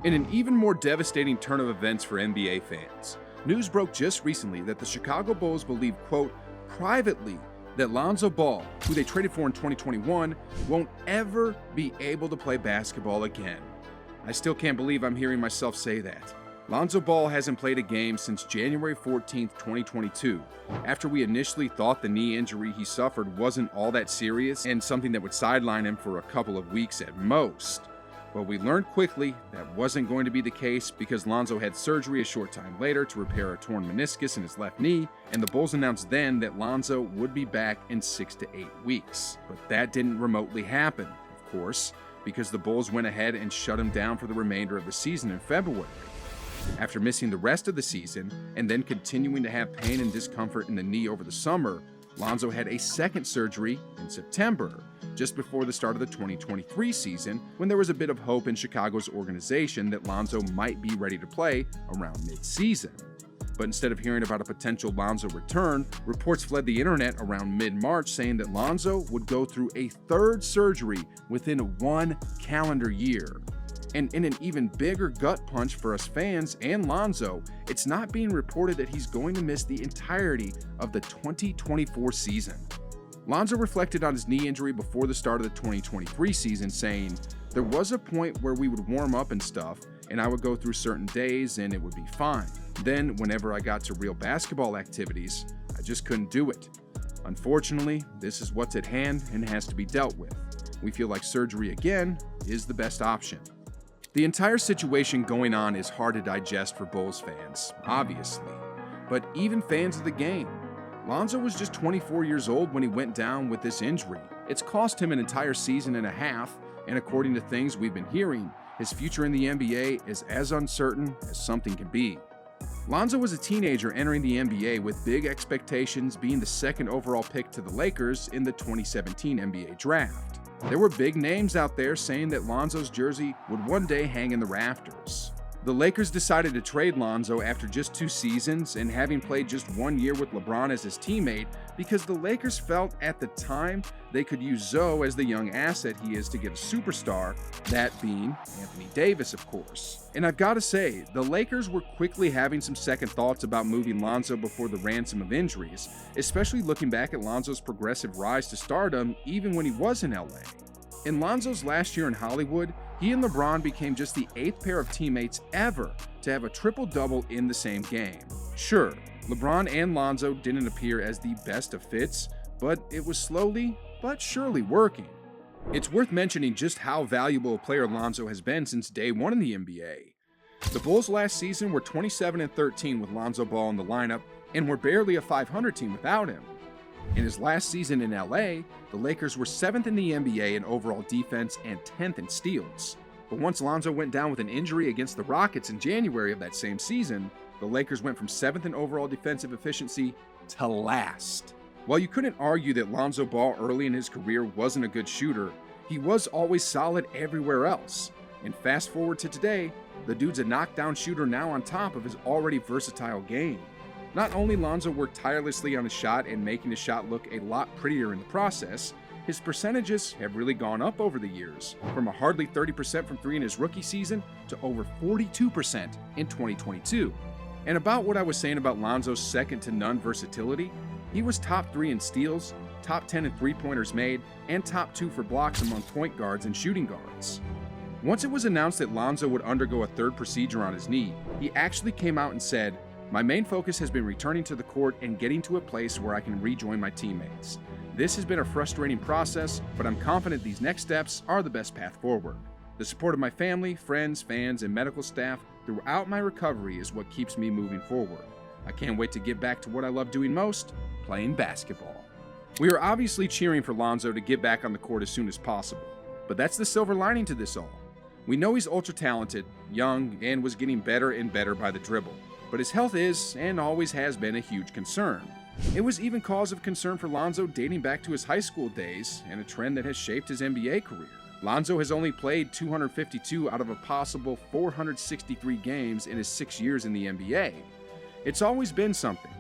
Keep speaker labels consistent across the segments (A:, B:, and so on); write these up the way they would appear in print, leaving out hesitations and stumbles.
A: In an even more devastating turn of events for NBA fans, news broke just recently that the Chicago Bulls believe, quote, privately, that Lonzo Ball, who they traded for in 2021, won't ever be able to play basketball again. I still can't believe I'm hearing myself say that. Lonzo Ball hasn't played a game since January 14, 2022, after we initially thought the knee injury he suffered wasn't all that serious and something that would sideline him for a couple of weeks at most. But we learned quickly that wasn't going to be the case because Lonzo had surgery a short time later to repair a torn meniscus in his left knee, and the Bulls announced then that Lonzo would be back in 6 to 8 weeks. But that didn't remotely happen, of course, because the Bulls went ahead and shut him down for the remainder of the season in February. After missing the rest of the season and then continuing to have pain and discomfort in the knee over the summer, Lonzo had a second surgery in September, just before the start of the 2023 season, when there was a bit of hope in Chicago's organization that Lonzo might be ready to play around mid-season. But instead of hearing about a potential Lonzo return, reports fled the internet around mid-March saying that Lonzo would go through a third surgery within 1 calendar year. And in an even bigger gut punch for us fans and Lonzo, it's not being reported that he's going to miss the entirety of the 2024 season. Lonzo reflected on his knee injury before the start of the 2023 season, saying, "There was a point where we would warm up and stuff, and I would go through certain days and it would be fine. Then, whenever I got to real basketball activities, I just couldn't do it. Unfortunately, this is what's at hand and has to be dealt with. We feel like surgery again is the best option." The entire situation going on is hard to digest for Bulls fans, obviously, but even fans of the game. Lonzo was just 24 years old when he went down with this injury. It's cost him an entire season and a half, and according to things we've been hearing, his future in the NBA is as uncertain as something can be. Lonzo was a teenager entering the NBA with big expectations, being the second overall pick to the Lakers in the 2017 NBA draft. There were big names out there saying that Lonzo's jersey would one day hang in the rafters. The Lakers decided to trade Lonzo after just 2 seasons and having played just 1 year with LeBron as his teammate because the Lakers felt at the time they could use Zoe as the young asset he is to get a superstar, that being Anthony Davis, of course. And I've got to say, the Lakers were quickly having some second thoughts about moving Lonzo before the ransom of injuries, especially looking back at Lonzo's progressive rise to stardom even when he was in LA. In Lonzo's last year in Hollywood, he and LeBron became just the 8th pair of teammates ever to have a triple-double in the same game. Sure, LeBron and Lonzo didn't appear as the best of fits, but it was slowly but surely working. It's worth mentioning just how valuable a player Lonzo has been since day one in the NBA. The Bulls last season were 27-13 with Lonzo Ball in the lineup and were barely a 500 team without him. In his last season in LA, the Lakers were 7th in the NBA in overall defense and 10th in steals. But once Lonzo went down with an injury against the Rockets in January of that same season, the Lakers went from 7th in overall defensive efficiency to last. While you couldn't argue that Lonzo Ball early in his career wasn't a good shooter, he was always solid everywhere else. And fast forward to today, the dude's a knockdown shooter now on top of his already versatile game. Not only Lonzo worked tirelessly on his shot and making his shot look a lot prettier in the process, his percentages have really gone up over the years, from a hardly 30% from 3 in his rookie season to over 42% in 2022. And about what I was saying about Lonzo's second-to-none versatility, he was top 3 in steals, top 10 in three-pointers made, and top 2 for blocks among point guards and shooting guards. Once it was announced that Lonzo would undergo a third procedure on his knee, he actually came out and said, "My main focus has been returning to the court and getting to a place where I can rejoin my teammates. This has been a frustrating process, but I'm confident these next steps are the best path forward. The support of my family, friends, fans, and medical staff throughout my recovery is what keeps me moving forward. I can't wait to get back to what I love doing most, playing basketball." We are obviously cheering for Lonzo to get back on the court as soon as possible, but that's the silver lining to this all. We know he's ultra talented, young, and was getting better and better by the dribble. But his health is, and always has been, a huge concern. It was even cause of concern for Lonzo dating back to his high school days, and a trend that has shaped his NBA career. Lonzo has only played 252 out of a possible 463 games in his 6 years in the NBA. It's always been something.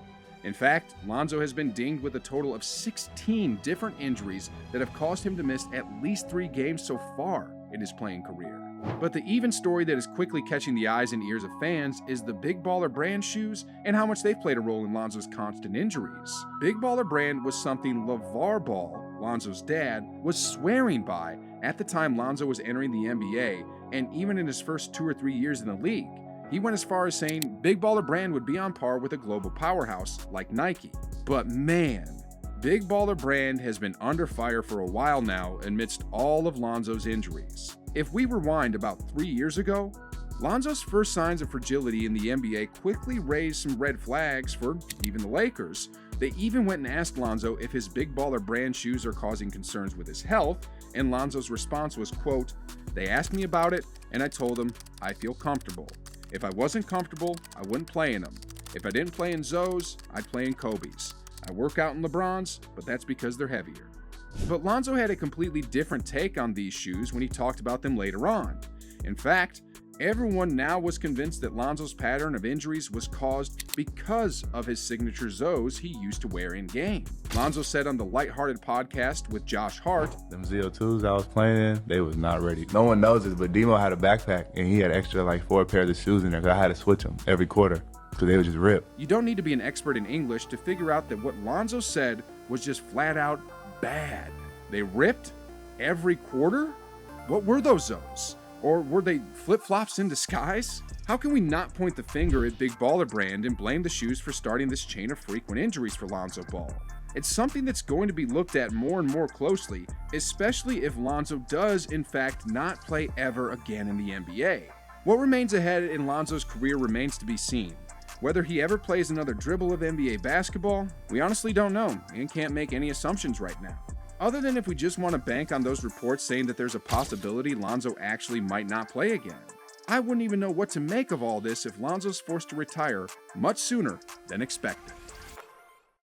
A: In fact, Lonzo has been dinged with a total of 16 different injuries that have caused him to miss at least 3 games so far in his playing career. But the even story that is quickly catching the eyes and ears of fans is the Big Baller Brand shoes and how much they've played a role in Lonzo's constant injuries. Big Baller Brand was something LeVar Ball, Lonzo's dad, was swearing by at the time Lonzo was entering the NBA, and even in his first 2 or 3 years in the league. He went as far as saying Big Baller Brand would be on par with a global powerhouse like Nike. But man, Big Baller Brand has been under fire for a while now amidst all of Lonzo's injuries. If we rewind about 3 years ago, Lonzo's first signs of fragility in the NBA quickly raised some red flags for even the Lakers. They even went and asked Lonzo if his Big Baller Brand shoes are causing concerns with his health, and Lonzo's response was, quote, "They asked me about it, and I told them I feel comfortable. If I wasn't comfortable, I wouldn't play in them. If I didn't play in Zoes, I'd play in Kobe's. I work out in LeBron's, but that's because they're heavier." But Lonzo had a completely different take on these shoes when he talked about them later on. In fact, everyone now was convinced that Lonzo's pattern of injuries was caused because of his signature Zoes he used to wear in game. Lonzo said on the Lighthearted podcast with Josh Hart,
B: "Them ZO2s I was playing in, they was not ready. No one knows this, but Demo had a backpack and he had extra like 4 pairs of shoes in there because I had to switch them every quarter because they would just rip."
A: You don't need to be an expert in English to figure out that what Lonzo said was just flat out bad. They ripped every quarter? What were those Zoes? Or were they flip-flops in disguise? How can we not point the finger at Big Baller Brand and blame the shoes for starting this chain of frequent injuries for Lonzo Ball? It's something that's going to be looked at more and more closely, especially if Lonzo does, in fact, not play ever again in the NBA. What remains ahead in Lonzo's career remains to be seen. Whether he ever plays another dribble of NBA basketball, we honestly don't know and can't make any assumptions right now. Other than if we just want to bank on those reports saying that there's a possibility Lonzo actually might not play again. I wouldn't even know what to make of all this if Lonzo's forced to retire much sooner than expected.